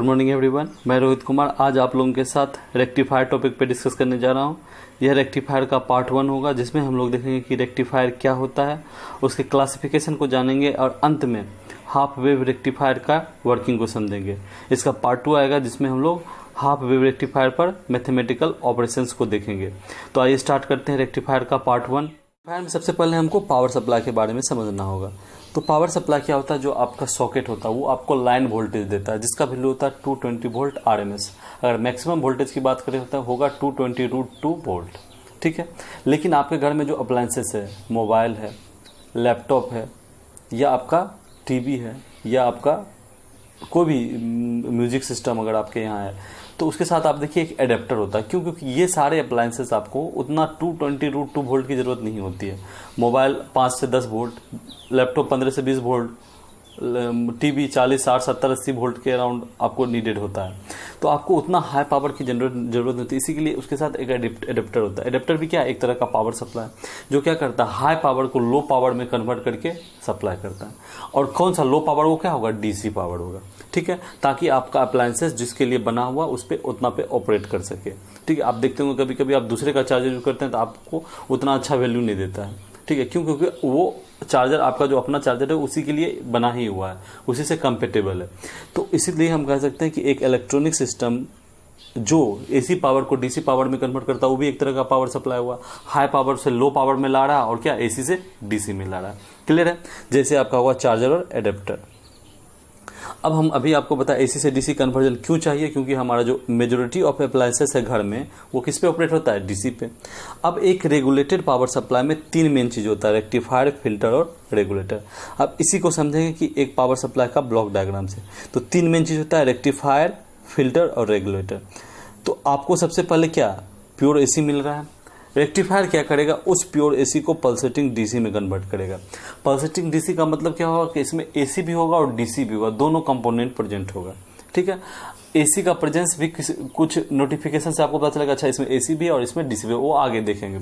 Morning everyone, मैं रोहित कुमार आज आप लोगों के साथ रेक्टिफायर टॉपिक पे डिस्कस करने जा रहा हूँ। यह रेक्टिफायर का पार्ट 1 होगा, जिसमें हम लोग देखेंगे कि रेक्टिफायर क्या होता है, उसके क्लासिफिकेशन को जानेंगे और अंत में हाफ वेव रेक्टिफायर का वर्किंग को समझेंगे। इसका पार्ट 2 आएगा, जिसमें हम लोग हाफ वेव रेक्टिफायर पर मैथमेटिकल ऑपरेशंस को देखेंगे। तो आइए स्टार्ट करते हैं रेक्टिफायर का पार्ट 1। रेक्टिफायर में सबसे पहले हमको पावर सप्लाई के बारे में समझना होगा। तो पावर सप्लाई क्या होता है? जो आपका सॉकेट होता है वो आपको लाइन वोल्टेज देता है, जिसका वैल्यू होता है 220 वोल्ट आरएमएस। अगर मैक्सिमम वोल्टेज की बात करें तो होगा 220√2 वोल्ट। ठीक है, लेकिन आपके घर में जो अप्लायंसेस है, मोबाइल है, लैपटॉप है, या आपका टीवी है, या आपका कोई भी म्यूजिक सिस्टम अगर आपके यहाँ है, तो उसके साथ आप देखिए एक एडेप्टर होता है। क्यों? क्योंकि ये सारे अप्लायंसेस आपको उतना 220√2 वोल्ट की ज़रूरत नहीं होती है। मोबाइल 5 से 10 वोल्ट, लैपटॉप 15 से 20 वोल्ट, टीवी 40, 60, 70, 80 वोल्ट के अराउंड आपको नीडेड होता है। तो आपको उतना हाई पावर की जरूरत नहीं होती, इसी के लिए उसके साथ एक एडेप्टर होता है। एडेप्टर भी क्या है? एक तरह का पावर सप्लाई, जो क्या करता है, हाई पावर को लो पावर में कन्वर्ट करके सप्लाई करता है। और कौन सा लो पावर? वो क्या होगा? डीसी पावर होगा। ठीक है, ताकि आपका अप्लायंसेस जिसके लिए बना हुआ उस पर उतना पे ऑपरेट कर सके। ठीक है, आप देखते होंगे कभी कभी आप दूसरे का चार्जर यूज करते हैं तो आपको उतना अच्छा वैल्यू नहीं देता है। ठीक है, क्यों? क्योंकि वो चार्जर आपका जो अपना चार्जर है उसी के लिए बना ही हुआ है, उसी से कंपेटेबल है। तो इसीलिए हम कह सकते हैं कि एक इलेक्ट्रॉनिक सिस्टम जो एसी पावर को डीसी पावर में कन्वर्ट करता है, वो भी एक तरह का पावर सप्लाई हुआ। हाई पावर से लो पावर में ला रहा है, और क्या, एसी से डीसी में ला रहा है। क्लियर है? जैसे आपका हुआ चार्जर और एडेप्टर। अब हम अभी आपको बता एसी से डीसी कन्वर्जन क्यों चाहिए, क्योंकि हमारा जो मेजोरिटी ऑफ अप्लायंसेस है घर में वो किस पे ऑपरेट होता है? डीसी पे। अब एक रेगुलेटेड पावर सप्लाई में 3 मेन चीज होता है, रेक्टिफायर, फिल्टर और रेगुलेटर। अब इसी को समझेंगे कि एक पावर सप्लाई का ब्लॉक डायग्राम से। तो 3 मेन चीज होता है, रेक्टिफायर, फिल्टर और रेगुलेटर। तो आपको सबसे पहले क्या, प्योर एसी मिल रहा है। रेक्टिफायर क्या करेगा? उस प्योर एसी को पल्सेटिंग डीसी में कन्वर्ट करेगा। पल्सेटिंग डीसी का मतलब क्या होगा कि इसमें एसी भी होगा और डीसी भी होगा, दोनों कंपोनेंट प्रेजेंट होगा। ठीक है, एसी का प्रेजेंस भी कुछ नोटिफिकेशन से आपको पता चलेगा, अच्छा इसमें एसी भी है और इसमें डीसी भी है, वो आगे देखेंगे।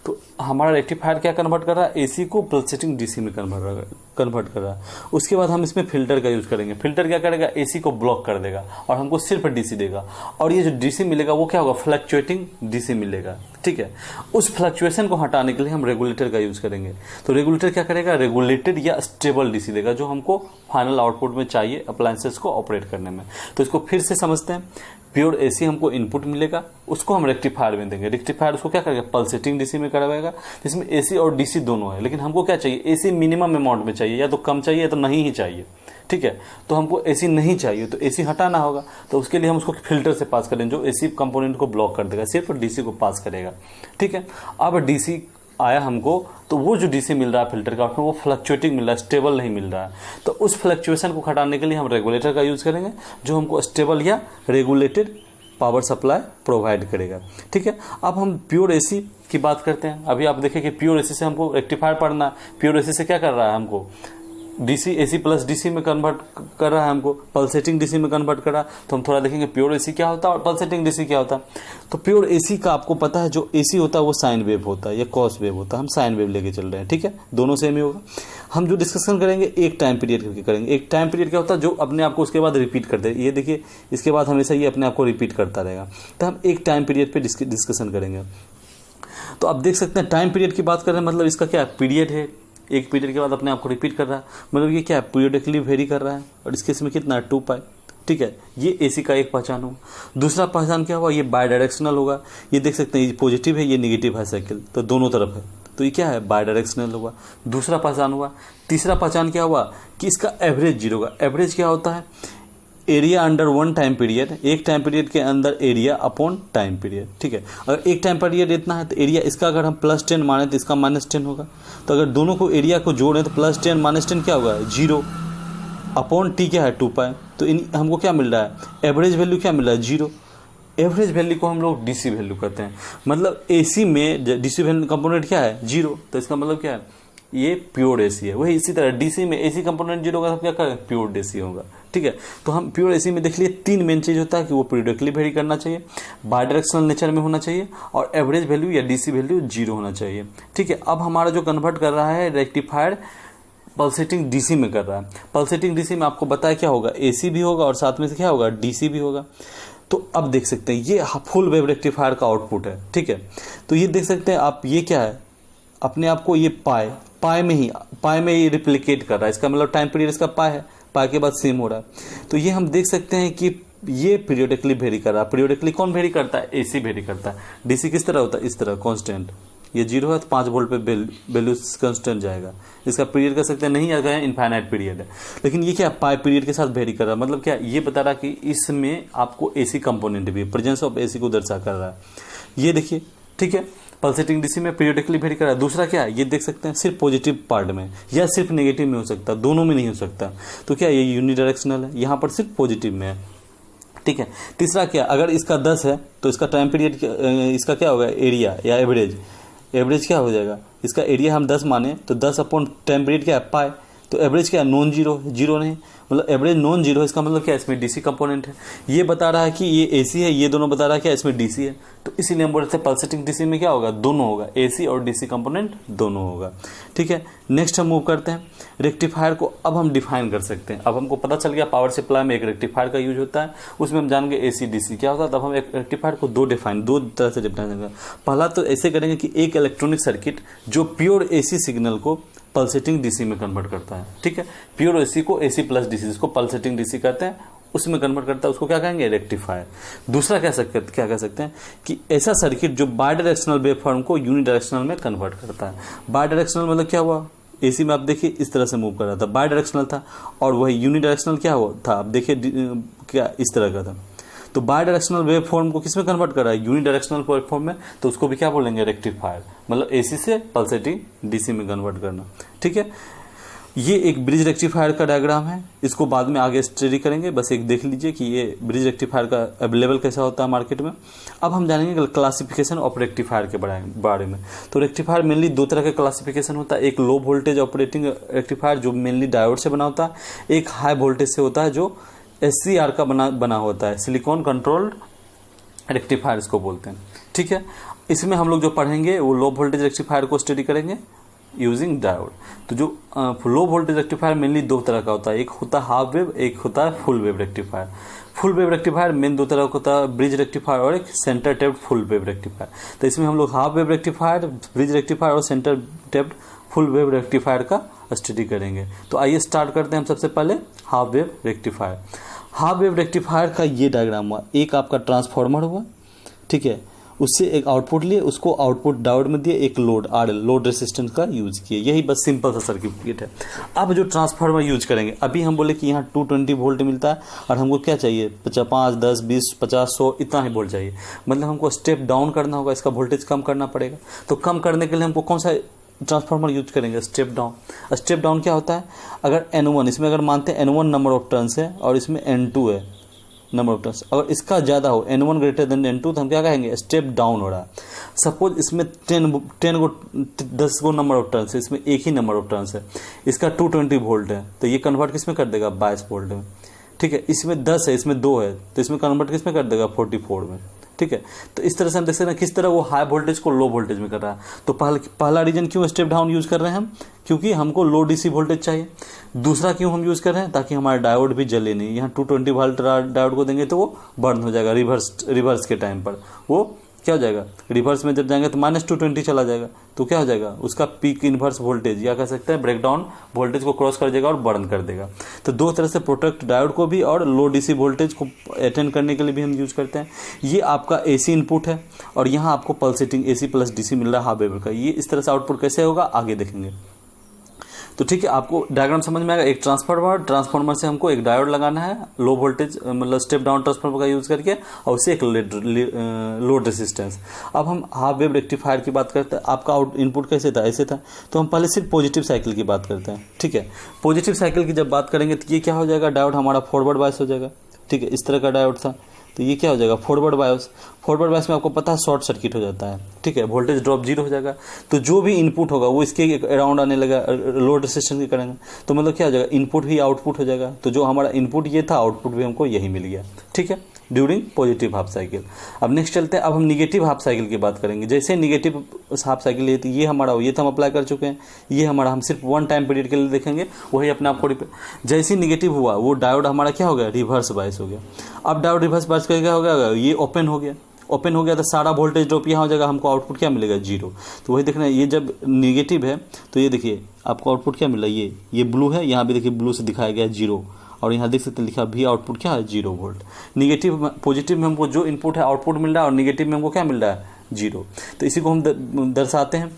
तो हमारा रेक्टिफायर क्या कन्वर्ट कर रहा है? एसी को पल्सेटिंग डीसी में कन्वर्ट कर रहा है। उसके बाद हम इसमें फिल्टर का यूज करेंगे। फिल्टर क्या करेगा? एसी को ब्लॉक कर देगा और हमको सिर्फ डीसी देगा। और ये जो डीसी मिलेगा वो क्या होगा? फ्लक्चुएटिंग डीसी मिलेगा। ठीक है, उस फ्लक्चुएशन को हटाने के लिए हम रेगुलेटर का यूज करेंगे। तो रेगुलेटर क्या करेगा? रेगुलेटेड या स्टेबल डीसी देगा, जो हमको फाइनल आउटपुट में चाहिए अप्लायंसेस को ऑपरेट करने में। तो इसको फिर से समझते हैं। प्योर एसी हमको इनपुट मिलेगा, उसको हम रेक्टिफायर में देंगे। रेक्टिफायर उसको क्या करेगा? पल्सेटिंग डीसी में करवाएगा, जिसमें एसी और डीसी दोनों है। लेकिन हमको क्या चाहिए? एसी मिनिमम अमाउंट में चाहिए, या तो कम चाहिए या तो नहीं ही चाहिए। ठीक है, तो हमको एसी नहीं चाहिए, तो एसी हटाना होगा। तो उसके लिए हम उसको फिल्टर से पास करेंगे, जो एसी कंपोनेंट को ब्लॉक कर देगा, सिर्फ डीसी को पास करेगा। ठीक है, अब डीसी आया हमको, तो वो जो डीसी मिल रहा है फिल्टर का, उसमें वो फ्लक्चुएटिंग मिल रहा है, स्टेबल नहीं मिल रहा है। तो उस फ्लक्चुएशन को हटाने के लिए हम रेगुलेटर का यूज करेंगे, जो हमको स्टेबल या रेगुलेटेड पावर सप्लाई प्रोवाइड करेगा। ठीक है, अब हम प्योर एसी की बात करते हैं। अभी आप देखें कि प्योर एसी से हमको रेक्टिफायर पढ़ना है। प्योर एसी से क्या कर रहा है? हमको डीसी, एसी प्लस डीसी में कन्वर्ट कर रहा है, हमको पल्सेटिंग डीसी में कन्वर्ट कर रहा है। तो हम थोड़ा देखेंगे प्योर एसी क्या होता है और पल्सेटिंग डीसी क्या होता है। तो प्योर एसी का आपको पता है, जो एसी होता है वो साइन वेव होता है या कॉस वेव होता है। हम साइन वेव लेके चल रहे हैं। ठीक है, दोनों सेम ही होगा। हम जो डिस्कशन करेंगे एक टाइम पीरियड करके करेंगे। एक टाइम पीरियड क्या होता है? जो अपने आप को उसके बाद रिपीट करते हैं। ये देखिए, इसके बाद हमेशा ये अपने आप को रिपीट करता रहेगा। तो हम एक टाइम पीरियड पे डिस्कशन करेंगे। तो आप देख सकते हैं टाइम पीरियड की बात कर रहे हैं, मतलब इसका क्या है? पीरियड है, एक पीरियड के बाद अपने आप को रिपीट कर रहा है, मतलब ये क्या है? पीरियडिकली वेरी कर रहा है। और इसके इसमें कितना है? 2π। ठीक है, ये एसी का एक पहचान होगा। दूसरा पहचान क्या हुआ? ये बाय डायरेक्शनल होगा। ये देख सकते हैं, ये पॉजिटिव है, ये नेगेटिव है साइकिल, तो दोनों तरफ है, तो ये क्या है? बाय डायरेक्शनल होगा। दूसरा पहचान हुआ। तीसरा पहचान क्या हुआ? कि इसका एवरेज जीरो होगा। एवरेज क्या होता है? Area under one time period, एक टाइम पीरियड के अंदर एरिया अपॉन टाइम पीरियड। ठीक है, अगर एक टाइम पीरियड इतना है तो एरिया इसका अगर हम +10 माने तो इसका -10 होगा। तो अगर दोनों को एरिया को जोड़ें तो +10 -10 क्या होगा? 0 अपॉन टी क्या है? 2π। तो हमको क्या मिल रहा है? एवरेज वैल्यू क्या मिल रहा है? 0। एवरेज वैल्यू को हम लोग डीसी वैल्यू कहते हैं। मतलब एसी में डीसी वैल्यू कंपोनेंट क्या है? 0। तो इसका मतलब क्या है? ये प्योर एसी है। वही इसी तरह डीसी में एसी कंपोनेंट 0 होगा तो क्या करें? प्योर डीसी होगा। ठीक है, तो हम प्योर एसी में देख लिए 3 मेन चीज होता है कि वो पीरियडिकली वेरी करना चाहिए, बायडायरेक्शनल नेचर में होना चाहिए, और एवरेज वैल्यू या डीसी वैल्यू 0 होना चाहिए। ठीक है, अब हमारा जो कन्वर्ट कर रहा है रेक्टिफायर पल्सेटिंग डीसी में कर रहा है। पल्सेटिंग डीसी में आपको बताया क्या होगा, एसी भी होगा और साथ में से क्या होगा, डीसी भी होगा। तो अब देख सकते हैं ये फुल वेव रेक्टिफायर का आउटपुट है, ठीक है। तो ये देख सकते हैं आप, ये क्या है, अपने आप को ये पाई में ही रिप्लिकेट कर रहा है। इसका मतलब टाइम पीरियड इसका पाई है, पाई के बाद सेम हो रहा है। तो ये हम देख सकते हैं कि ये पीरियोडिकली वेरी कर रहा है। पीरियोडिकली कौन वेरी करता है, एसी वेरी करता है। डीसी किस तरह होता है, इस तरह कांस्टेंट, ये 0 है तो 5 वोल्ट पे वैल्यू कांस्टेंट जाएगा। इसका पीरियड कह सकते हैं नहीं आ गए, इनफाइनाइट पीरियड है। लेकिन ये क्या पाई पीरियड के साथ वेरी कर रहा है, मतलब क्या, ये बता रहा कि इसमें आपको एसी कंपोनेंट भी, प्रेजेंस ऑफ एसी को दर्शा कर रहा है। ये देखिए, ठीक है, पल्सेटिंग डीसी में पीरियोडिकली वेरी कर रहा है। दूसरा क्या है, ये देख सकते हैं सिर्फ पॉजिटिव पार्ट में या सिर्फ नेगेटिव में हो सकता है, दोनों में नहीं हो सकता। तो क्या ये यूनिडायरेक्शनल है, यहाँ पर सिर्फ पॉजिटिव में है, ठीक है। तीसरा क्या, अगर इसका 10 है तो इसका टाइम पीरियड, इसका क्या होगा, एरिया या एवरेज क्या हो जाएगा, इसका एरिया हम 10 माने तो 10 अपॉन टाइम पीरियड क्या है, पाई। तो एवरेज क्या है, नॉन जीरो, जीरो नहीं, मतलब एवरेज नॉन जीरो। इसका मतलब क्या है, इसमें डीसी कंपोनेंट है। ये बता रहा है कि ये एसी है, ये दोनों बता रहा है क्या, इसमें डीसी है। तो इसीलिए हम बोल रहे थे पल्सेटिंग डीसी में क्या होगा, दोनों होगा, एसी और डीसी कंपोनेंट दोनों होगा, ठीक है। नेक्स्ट हम मूव करते हैं, रेक्टिफायर को अब हम डिफाइन कर सकते हैं। अब हमको पता चल गया पावर सप्लाई में एक रेक्टिफायर का यूज होता है, उसमें हम जान गए एसी डीसी क्या होता है। तब हम एक रेक्टिफायर को दो तरह से डिफाइन करेंगे। पहला तो ऐसे करेंगे कि एक इलेक्ट्रॉनिक सर्किट जो प्योर एसी सिग्नल को पल्सेटिंग डीसी में कन्वर्ट करता है, ठीक है। प्योर एसी को एसी प्लस डीसी, जिसको पल्सेटिंग डीसी कहते हैं, उसमें कन्वर्ट करता है, उसको क्या कहेंगे, रेक्टिफायर। दूसरा क्या कह सकते हैं कि ऐसा सर्किट जो बायडायरेक्शनल वेवफॉर्म को यूनिडायरेक्शनल में कन्वर्ट करता है। बायडायरेक्शनल मतलब क्या हुआ, एसी में आप देखिए इस तरह से मूव कर रहा था, बायडायरेक्शनल था, और वही यूनिडायरेक्शनल क्या हुआ था, आप देखिए क्या इस तरह का था। तो बायडायरेक्शनल वेव फॉर्म को किसमें कन्वर्ट कर रहा है, यूनिडायरेक्शनल वेव फॉर्म में, तो उसको भी क्या बोलेंगे, रेक्टिफायर। मतलब एसी से पल्सेटिंग डीसी में कन्वर्ट करना, ठीक है। ये एक ब्रिज रेक्टिफायर का डायग्राम है, इसको बाद में आगे स्टडी करेंगे, बस एक देख लीजिए कि ये ब्रिज रेक्टिफायर का अवेलेबल कैसा होता है मार्केट में। अब हम जानेंगे क्लासिफिकेशन ऑफ रेक्टिफायर के बारे में। तो रेक्टिफायर मेनली दो तरह का क्लासिफिकेशन होता है, एक लो वोल्टेज ऑपरेटिंग रेक्टिफायर जो मेनली डायोड से बना होता है, एक हाई वोल्टेज से होता है जो SCR का बना होता है, सिलिकॉन कंट्रोल्ड रेक्टिफायर इसको बोलते हैं, ठीक है। इसमें हम लोग जो पढ़ेंगे वो लो वोल्टेज रेक्टिफायर को स्टडी करेंगे यूजिंग डायोड। तो जो लो वोल्टेज रेक्टिफायर मेनली दो तरह का होता है, एक होता है हाफ वेव, एक होता है full wave rectifier. Full wave rectifier मेन दो तरह का होता है, ब्रिज रेक्टिफायर और एक centre tapped full wave rectifier. तो इसमें हम लोग half wave rectifier, bridge rectifier और centre tapped full wave rectifier का स्टडी करेंगे। तो आइए स्टार्ट करते हैं हम सबसे पहले half wave rectifier. Half wave rectifier का ये डायग्राम हुआ, एक आपका ट्रांसफार्मर हुआ, ठीक है, उससे एक आउटपुट लिए, उसको आउटपुट डायोड में दिए, एक लोड RL लोड रेसिस्टेंस का यूज किए, यही बस सिंपल सा सर्किट है। अब जो ट्रांसफार्मर यूज करेंगे, अभी हम बोले कि यहाँ 220 वोल्ट मिलता है और हमको क्या चाहिए, 5, 10, 20, 50, 100 इतना ही वोल्ट चाहिए। मतलब हमको स्टेप डाउन करना होगा, इसका वोल्टेज कम करना पड़ेगा। तो कम करने के लिए हमको कौन सा ट्रांसफार्मर यूज करेंगे, स्टेप डाउन। स्टेप डाउन क्या होता है, अगर N1, इसमें अगर मानते हैं N1 नंबर ऑफ टर्न्स है और इसमें N2 है नंबर ऑफ टर्न्स, अगर इसका ज़्यादा हो N1 ग्रेटर देन N2 तो हम क्या कहेंगे, स्टेप डाउन हो रहा है। सपोज इसमें 10 गो नंबर ऑफ टर्न्स है, इसमें एक ही नंबर ऑफ टर्न्स है, इसका 220 वोल्ट है, तो ये कन्वर्ट किस में कर देगा, 22 वोल्ट में, ठीक है। इसमें 10 है, इसमें 2 है, तो इसमें कन्वर्ट किस में कर देगा, 44 में, ठीक है। तो इस तरह से हम देख सकते हैं किस तरह वो हाई वोल्टेज को लो वोल्टेज में कर रहा है। तो पहला रीजन क्यों स्टेप डाउन यूज कर रहे हैं हम, क्योंकि हमको लो डीसी वोल्टेज चाहिए। दूसरा क्यों हम यूज कर रहे हैं, ताकि हमारा डायोड भी जले नहीं। यहाँ 220 वोल्ट डायोड को देंगे तो वो बर्न हो जाएगा, रिवर्स के टाइम पर वो क्या हो जाएगा, रिवर्स में जब जाएंगे तो -220 चला जाएगा, तो क्या हो जाएगा, उसका पीक इन्वर्स वोल्टेज या कह सकते हैं ब्रेकडाउन वोल्टेज को क्रॉस कर देगा और बर्न कर देगा। तो दो तरह से प्रोटेक्ट डायोड को भी और लो डीसी वोल्टेज को अटेंड करने के लिए भी हम यूज करते हैं। ये आपका एसी इनपुट है और यहाँ आपको पल्सेटिंग एसी प्लस डीसी मिल रहा है हाफ वेव का। ये इस तरह से आउटपुट कैसे होगा आगे देखेंगे। तो ठीक है, आपको डायग्राम समझ में आएगा। एक ट्रांसफार्मर से हमको एक डायोड लगाना है लो वोल्टेज, मतलब स्टेप डाउन ट्रांसफार्मर का यूज करके, और उससे एक लोड रेसिस्टेंस। अब हम हाफ वेव रेक्टिफायर की बात करते हैं। आपका इनपुट कैसे था, ऐसे था, तो हम पहले सिर्फ पॉजिटिव साइकिल की बात करते हैं, ठीक है। पॉजिटिव साइकिल की जब बात करेंगे तो ये क्या हो जाएगा, डायोड हमारा फॉरवर्ड बायस हो जाएगा, ठीक है। इस तरह का डायोड था, तो ये क्या हो जाएगा, फॉरवर्ड बायस। फॉरवर्ड बायस में आपको पता है शॉर्ट सर्किट हो जाता है, ठीक है, वोल्टेज ड्रॉप 0 हो जाएगा। तो जो भी इनपुट होगा वो इसके अराउंड आने लगा, लोड रेसिस्टेंस के करेंगे, तो मतलब क्या हो जाएगा, इनपुट ही आउटपुट हो जाएगा। तो जो हमारा इनपुट ये था, आउटपुट भी हमको यही मिल गया, ठीक है। During positive half cycle. अब नेक्स्ट चलते हैं, अब हम निगेटिव हाफ साइकिल की बात करेंगे। जैसे निगेटिव हाफ साइकिल ये हमारा, ये तो हम अप्लाई कर चुके हैं, ये हमारा हम सिर्फ वन टाइम पीरियड के लिए देखेंगे, वही अपने आप को जैसे निगेटिव हुआ वो डायोड हमारा क्या हो गया, रिवर्स बायस हो गया। अब डायोड रिवर्स बायस का क्या हो गया, ये ओपन हो गया, ओपन हो गया तो सारा वोल्टेज ड्रॉप यहाँ हो जाएगा, हमको आउटपुट क्या मिलेगा, जीरो। तो वही देखना है, ये जब निगेटिव है तो ये देखिए आपको आउटपुट क्या मिला, ये ब्लू है, यहाँ भी देखिए ब्लू से दिखाया गया जीरो, और यहाँ देख सकते हैं लिखा भी आउटपुट क्या है, 0 वोल्ट। निगेटिव पॉजिटिव में हमको जो इनपुट है आउटपुट मिल रहा है, और निगेटिव में हमको क्या मिल रहा है, 0। तो इसी को हम दर्शाते हैं।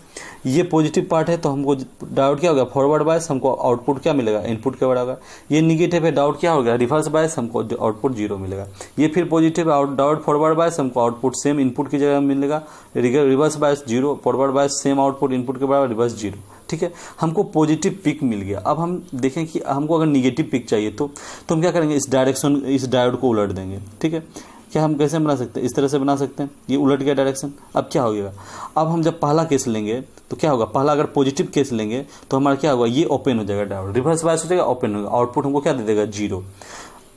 ये पॉजिटिव पार्ट है तो हमको डायोड क्या होगा, फॉरवर्ड बायस, हमको आउटपुट क्या मिलेगा, इनपुट के बराबर। ये निगेटिव है, डायोड क्या होगा, रिवर्स बायस, हमको आउटपुट 0 मिलेगा। ये फिर पॉजिटिव डायोड फॉरवर्ड बायस, हमको आउटपुट सेम इनपुट की जगह मिलेगा, reverse bias 0, forward bias same output input के बराबर, रिवर्स 0। ठीक है, हमको पॉजिटिव पिक मिल गया। अब हम देखें कि हमको अगर निगेटिव पिक चाहिए तो हम क्या करेंगे, इस डायोड को उलट देंगे। ठीक है, क्या हम कैसे बना सकते हैं, इस तरह से बना सकते हैं, ये उलट गया डायरेक्शन। अब क्या होगा, अब हम जब पहला केस लेंगे तो क्या होगा, पहला अगर पॉजिटिव केस लेंगे तो हमारा क्या होगा, ये ओपन हो जाएगा डायोड, रिवर्स बायस हो जाएगा, ओपन होगा, आउटपुट हमको क्या दे देगा, 0।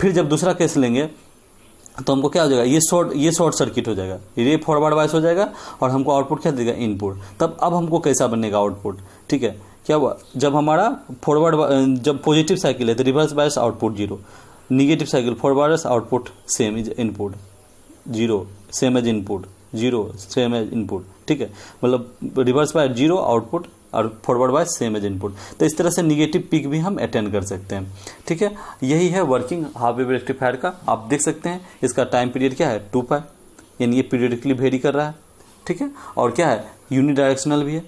फिर जब दूसरा केस लेंगे तो हमको क्या हो जाएगा, ये शॉर्ट सर्किट हो जाएगा, ये फॉरवर्ड बायस हो जाएगा, और हमको आउटपुट क्या देगा, इनपुट। तब अब हमको कैसा बनेगा आउटपुट, ठीक है, क्या हुआ, जब हमारा जब पॉजिटिव साइकिल है तो reverse bias output 0, negative cycle forward bias output same is input 0, same as input 0, same as input. ठीक है, मतलब रिवर्स बायस 0 आउटपुट, और forward bias same as input. तो इस तरह से निगेटिव पिक भी हम अटेंड कर सकते हैं। ठीक है, यही है वर्किंग हाफ वेव रेक्टिफायर का। आप देख सकते हैं इसका टाइम पीरियड क्या है, 2 पाई, यानी ये पीरियडिकली वेरी कर रहा है। ठीक है, और क्या है, यूनिडायरेक्शनल भी है,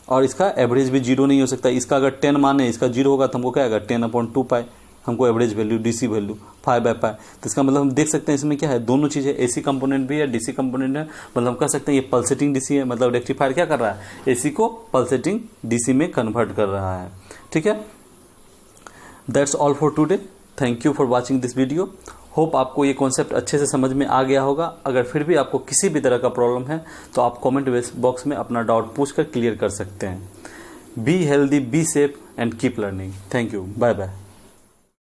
और इसका एवरेज भी 0 नहीं हो सकता। इसका अगर 10 माने, इसका 0 होगा तो हमको क्या आएगा, 10/2 पाई, हमको एवरेज वैल्यू डीसी वैल्यू 5/पाई। तो इसका मतलब हम देख सकते हैं इसमें क्या है, दोनों चीज़ है, एसी कंपोनेंट भी है, डीसी कंपोनेंट है। मतलब हम कह सकते हैं ये पल्सेटिंग डीसी है, मतलब रेक्टिफायर क्या कर रहा है, एसी को पल्सेटिंग डीसी में कन्वर्ट कर रहा है। ठीक है, that's all for today. Thank you for watching this video. Hope आपको ये कॉन्सेप्ट अच्छे से समझ में आ गया होगा। अगर फिर भी आपको किसी भी तरह का प्रॉब्लम है तो आप कमेंट बॉक्स में अपना डाउट पूछकर क्लियर कर सकते हैं। Be healthy, be safe and keep learning. Thank you, bye bye.